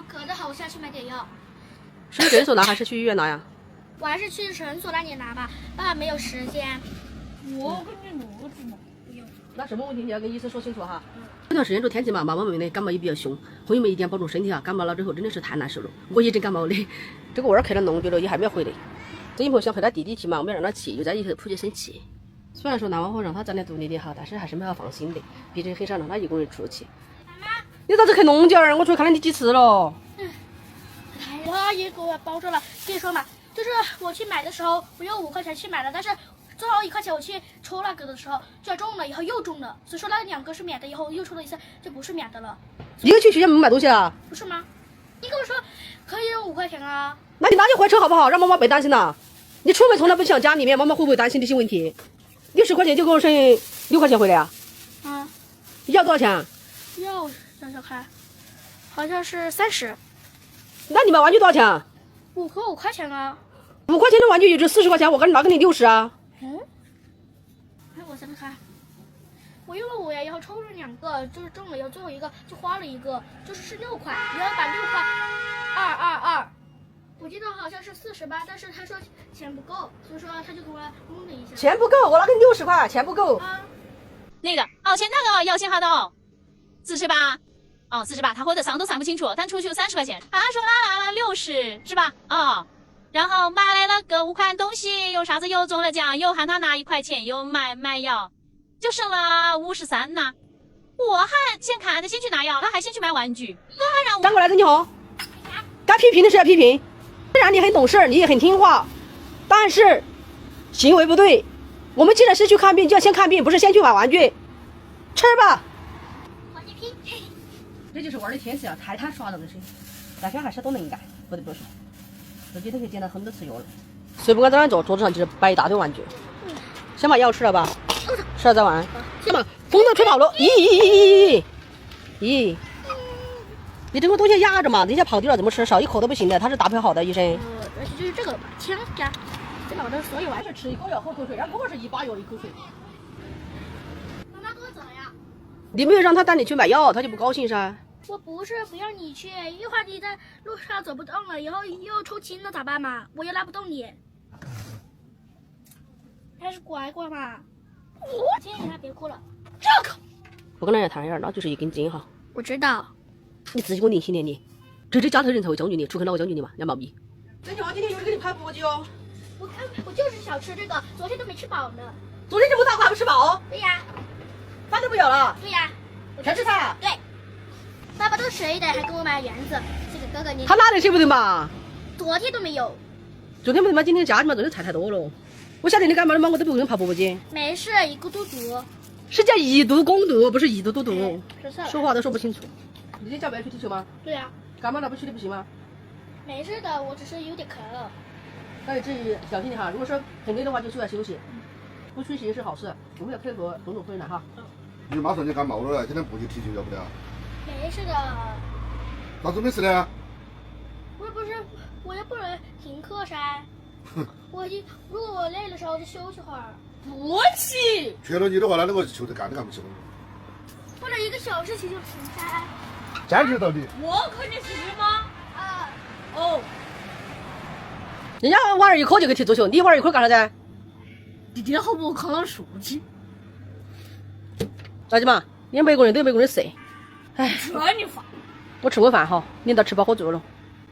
渴得好，我下去买点药。是去诊所拿还是去医院拿呀？我还是去诊所那里拿吧，爸爸没有时间。我跟你录制嘛。那什么问题你要跟医生说清楚哈。这段时间这天气嘛，毛毛妹妹的感冒也比较凶，朋友们一定要保重身体啊！感冒了之后真的是太难受了，我也真感冒的。这个娃儿去了弄丢了，也还没有回来。这一婆想陪他弟弟去嘛，我们让他去，又在里头普及生气。虽然说那王婆让他早点独立点哈，但是还是没法放心的，毕竟很少让他一个人出去。妈妈，你咋子去弄点儿？我出去看了你几次了。我也给我包着了。跟你说嘛，就是我去买的时候，我用5块钱去买的，但是最后1块钱我去抽那个的时候就中了，以后又中了，所以说那2个是免的，以后又抽了一次就不是免的了。你又去学校门买东西了？不是吗？你跟我说可以用5块钱啊。那你拿去还车好不好？让妈妈别担心了。你出门从来不想家里面，妈妈会不会担心这些问题？60块钱就给我剩6块钱回来啊？啊，你要多少钱？要想想看，好像是30。那你买玩具多少钱5和5块钱啊。 5块钱的玩具也就40块钱，我赶紧拿给你60啊。哎，我想想看，我用了5呀，然后抽了2个，就是中了，以后最后一个就花了1个，就是6块，然后把6块222，我记得好像是48，但是他说钱不够，所以说他就给我蒙了一下。钱不够，我拿给你60块，钱不够。啊，那个哦，钱那个要钱好的哦，48。哦，48，他或者算都算不清楚，但出去有30块钱，他说拿了60是吧？哦，然后买来了个5块东西，有啥子又中了奖，又喊他拿1块钱，又买药，就剩了53呐。我还先看着先去拿药，他还先去买玩具，我还让我站过来跟你好，该批评的是要批评。虽然你很懂事，你也很听话，但是行为不对。我们既然是去看病，就要先看病，不是先去买玩具。吃吧。好你拼。这就是玩的天气啊，太贪耍了的是，大家还是都能干，不得不说，自己都可以捡到很多次药了。睡不管在哪坐，桌子上就是摆一大堆玩具。先把药吃了吧，吃了再玩。先把风都吹跑了，咦！你这个东西压着嘛，等一下跑丢了怎么吃？少一口都不行的，它是搭配好的，医生。而且就是这个吧，枪加，先把我的所有玩具。吃一口药喝口水，然后哥们是一把药一口水。妈妈跟我走呀。你没有让他带你去买药，他就不高兴噻。我不是不让你去，一会儿你在路上走不动了，以后又抽筋了咋办嘛？我又拉不动你，还是乖乖嘛。我亲你还别哭了，这个我跟人家谈一下，那就是一根筋哈。我知道。你自己给我定心点你，这家头人才会教育你，出去哪个教育你嘛？要毛逼。真的，我今天有人给你拍饽饽哦。我就是想吃这个，昨天都没吃饱呢。昨天这么大个还不吃饱？对呀。饭都不要了？对呀。全吃菜？对。爸爸都睡的，还给我买圆子。这个哥哥你。他哪里舍不得嘛？昨天都没有。昨天不得嘛？今天家里嘛，昨天菜太多了。我晓得你感冒了嘛，我都不给你泡饽饽。没事，一个肚肚。是叫一度公度，不是一度嘟嘟。说话都说不清楚。你今天不要去踢球吗？对呀。感冒了不去的不行吗？没事的，我只是有点咳。那你自己小心点哈，如果说很累的话就出来休息。不休息也是好事，我们要克服种种困难哈。你妈说你感冒了，今天不去踢球要不得？没事的。咋子没事呢？我又不能停课噻。如果我累的时候就休息会儿。不去。缺了你的话，那个球都干都干不起了。不能1个小时起就停噻。坚持到底。我肯定是吗？啊。哦。人家晚上1刻就去踢足球，你晚上1刻干啥子？弟弟好不看书去。咋子嘛？你每个人都有每个人的事。哎，这你烦。我吃过饭哈，你到吃饱喝足了。